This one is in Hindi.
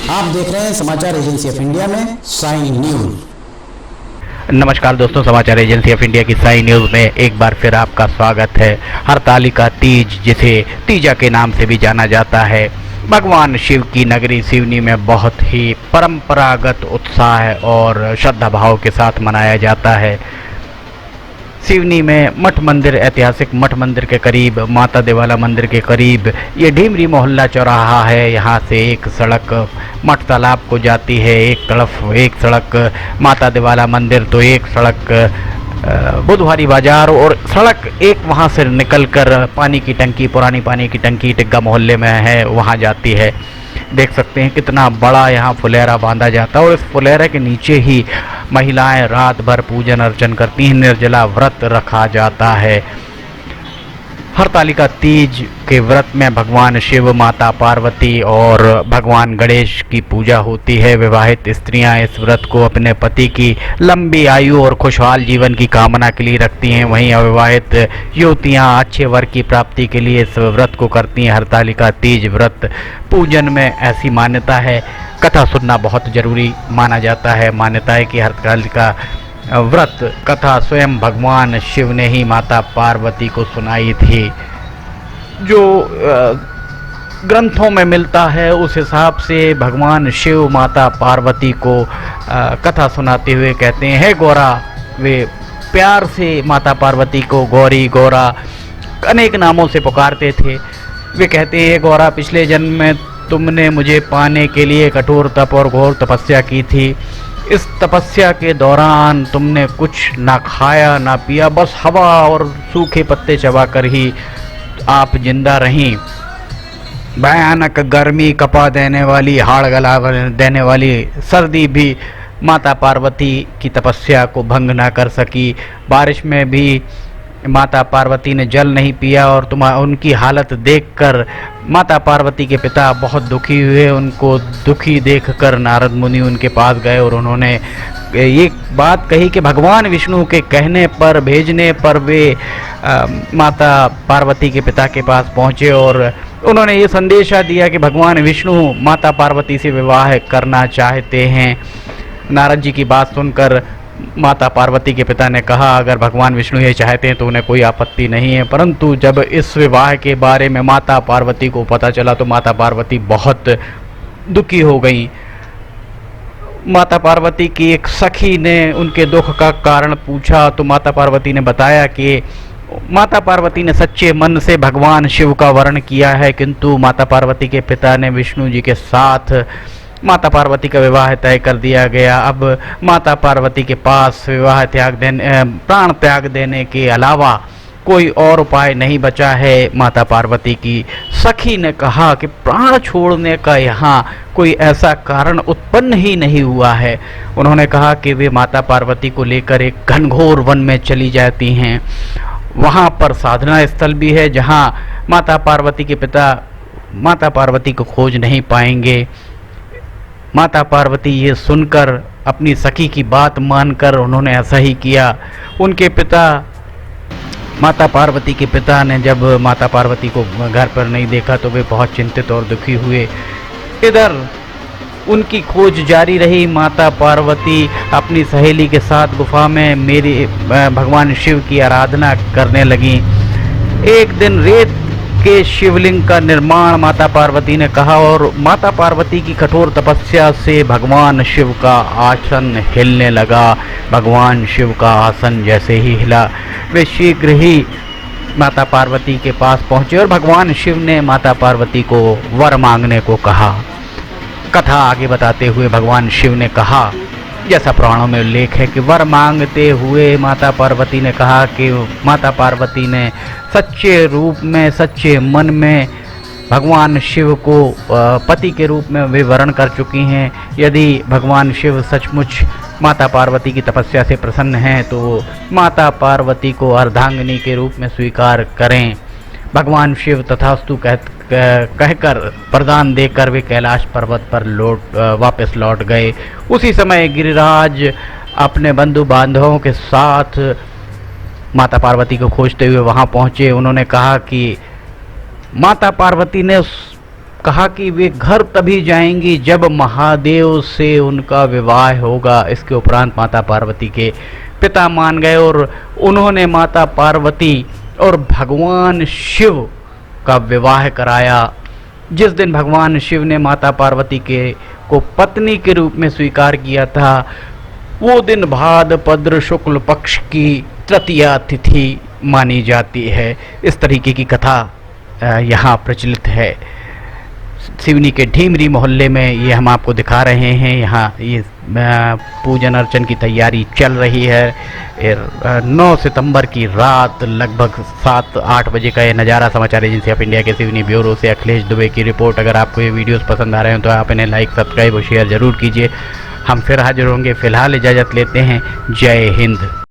आप देख रहे हैं समाचार एजेंसी ऑफ इंडिया में साई न्यूज। नमस्कार दोस्तों, समाचार एजेंसी ऑफ इंडिया की साई न्यूज़ में एक बार फिर आपका स्वागत है। हरतालिका तीज, जिसे तीजा के नाम से भी जाना जाता है, भगवान शिव की नगरी सिवनी में बहुत ही परंपरागत उत्साह और श्रद्धा भाव के साथ मनाया जाता है। सिवनी में मठ मंदिर, ऐतिहासिक मठ मंदिर के करीब, माता देवाला मंदिर के करीब ये ढीमरी मोहल्ला चौराहा है। यहाँ से एक सड़क मठ तालाब को जाती है, एक तरफ एक सड़क माता देवाला मंदिर, तो एक सड़क बुधवारी बाजार, और सड़क एक वहाँ से निकलकर पानी की टंकी, पुरानी पानी की टंकी टिग्गा मोहल्ले में है, वहाँ जाती है। देख सकते हैं कितना बड़ा यहाँ फुलेरा बांधा जाता है और इस फुलेरा के नीचे ही महिलाएं रात भर पूजन अर्चन करती हैं, निर्जला व्रत रखा जाता है। हरतालिका तीज के व्रत में भगवान शिव, माता पार्वती और भगवान गणेश की पूजा होती है। विवाहित स्त्रियां इस व्रत को अपने पति की लंबी आयु और खुशहाल जीवन की कामना के लिए रखती हैं। वहीं अविवाहित युवतियां अच्छे वर की प्राप्ति के लिए इस व्रत को करती हैं। हरतालिका तीज व्रत पूजन में ऐसी मान्यता है, कथा सुनना बहुत जरूरी माना जाता है। मान्यता है कि हरतालिका व्रत कथा स्वयं भगवान शिव ने ही माता पार्वती को सुनाई थी। जो ग्रंथों में मिलता है उस हिसाब से भगवान शिव माता पार्वती को कथा सुनाते हुए कहते हैं, हे गौरा। वे प्यार से माता पार्वती को गौरी, गौरा अनेक नामों से पुकारते थे। वे कहते हैं, हे गौरा, पिछले जन्म में तुमने मुझे पाने के लिए कठोर तप और घोर तपस्या की थी। इस तपस्या के दौरान तुमने कुछ ना खाया ना पिया, बस हवा और सूखे पत्ते चबाकर ही आप जिंदा रहीं। भयानक गर्मी, कपा देने वाली, हाड़ गला देने वाली सर्दी भी माता पार्वती की तपस्या को भंग ना कर सकी। बारिश में भी माता पार्वती ने जल नहीं पिया और उनकी हालत देखकर माता पार्वती के पिता बहुत दुखी हुए। उनको दुखी देखकर नारद मुनि उनके पास गए और उन्होंने ये बात कही कि भगवान विष्णु के कहने पर, भेजने पर वे माता पार्वती के पिता के पास पहुँचे और उन्होंने ये संदेशा दिया कि भगवान विष्णु माता पार्वती से विवाह करना चाहते हैं। नारद जी की बात सुनकर माता पार्वती के पिता ने कहा, अगर भगवान विष्णु ये चाहते हैं तो उन्हें कोई आपत्ति नहीं है। परंतु जब इस विवाह के बारे में माता पार्वती को पता चला तो माता पार्वती बहुत दुखी हो गई। माता पार्वती की एक सखी ने उनके दुख का कारण पूछा तो माता पार्वती ने बताया कि माता पार्वती ने सच्चे मन से भगवान शिव का वर्ण किया है, किंतु माता पार्वती के पिता ने विष्णु जी के साथ माता पार्वती का विवाह तय कर दिया गया। अब माता पार्वती के पास विवाह प्राण त्याग देने के अलावा कोई और उपाय नहीं बचा है। माता पार्वती की सखी ने कहा कि प्राण छोड़ने का यहाँ कोई ऐसा कारण उत्पन्न ही नहीं हुआ है। उन्होंने कहा कि वे माता पार्वती को लेकर एक घनघोर वन में चली जाती हैं। वहाँ पर साधना स्थल भी है जहाँ माता पार्वती के पिता माता पार्वती को खोज नहीं पाएंगे। माता पार्वती ये सुनकर अपनी सखी की बात मानकर उन्होंने ऐसा ही किया। उनके पिता, माता पार्वती के पिता ने जब माता पार्वती को घर पर नहीं देखा तो वे बहुत चिंतित और दुखी हुए। इधर उनकी खोज जारी रही। माता पार्वती अपनी सहेली के साथ गुफा में भगवान शिव की आराधना करने लगी। एक दिन रेत के शिवलिंग का निर्माण माता पार्वती ने कहा और माता पार्वती की कठोर तपस्या से भगवान शिव का आसन हिलने लगा। भगवान शिव का आसन जैसे ही हिला, वे शीघ्र ही माता पार्वती के पास पहुंचे और भगवान शिव ने माता पार्वती को वर मांगने को कहा। कथा आगे बताते हुए भगवान शिव ने कहा, जैसा पुराणों में उल्लेख है कि वर मांगते हुए माता पार्वती ने कहा कि माता पार्वती ने सच्चे रूप में, सच्चे मन में भगवान शिव को पति के रूप में वे वर्ण कर चुकी हैं। यदि भगवान शिव सचमुच माता पार्वती की तपस्या से प्रसन्न हैं तो माता पार्वती को अर्धांगिनी के रूप में स्वीकार करें। भगवान शिव तथास्तु कहकर वरदान देकर वे कैलाश पर्वत पर वापस लौट गए। उसी समय गिरिराज अपने बंधु बांधवों के साथ माता पार्वती को खोजते हुए वहां पहुंचे। उन्होंने कहा कि माता पार्वती ने उस कहा कि वे घर तभी जाएंगी जब महादेव से उनका विवाह होगा। इसके उपरांत माता पार्वती के पिता मान गए और उन्होंने माता पार्वती और भगवान शिव का विवाह कराया। जिस दिन भगवान शिव ने माता पार्वती को पत्नी के रूप में स्वीकार किया था, वो दिन भाद्रपद शुक्ल पक्ष की तृतीया तिथि मानी जाती है। इस तरीके की कथा यहाँ प्रचलित है। सिवनी के ढीमरी मोहल्ले में ये हम आपको दिखा रहे हैं। यहाँ ये पूजन अर्चन की तैयारी चल रही है। 9 सितंबर की रात लगभग 7-8 बजे का ये नज़ारा। समाचार एजेंसी ऑफ इंडिया के सिवनी ब्यूरो से अखिलेश दुबे की रिपोर्ट। अगर आपको ये वीडियोस पसंद आ रहे हैं तो आप इन्हें लाइक, सब्सक्राइब और शेयर ज़रूर कीजिए। हम फिर हाजिर होंगे। फ़िलहाल इजाज़त लेते हैं। जय हिंद।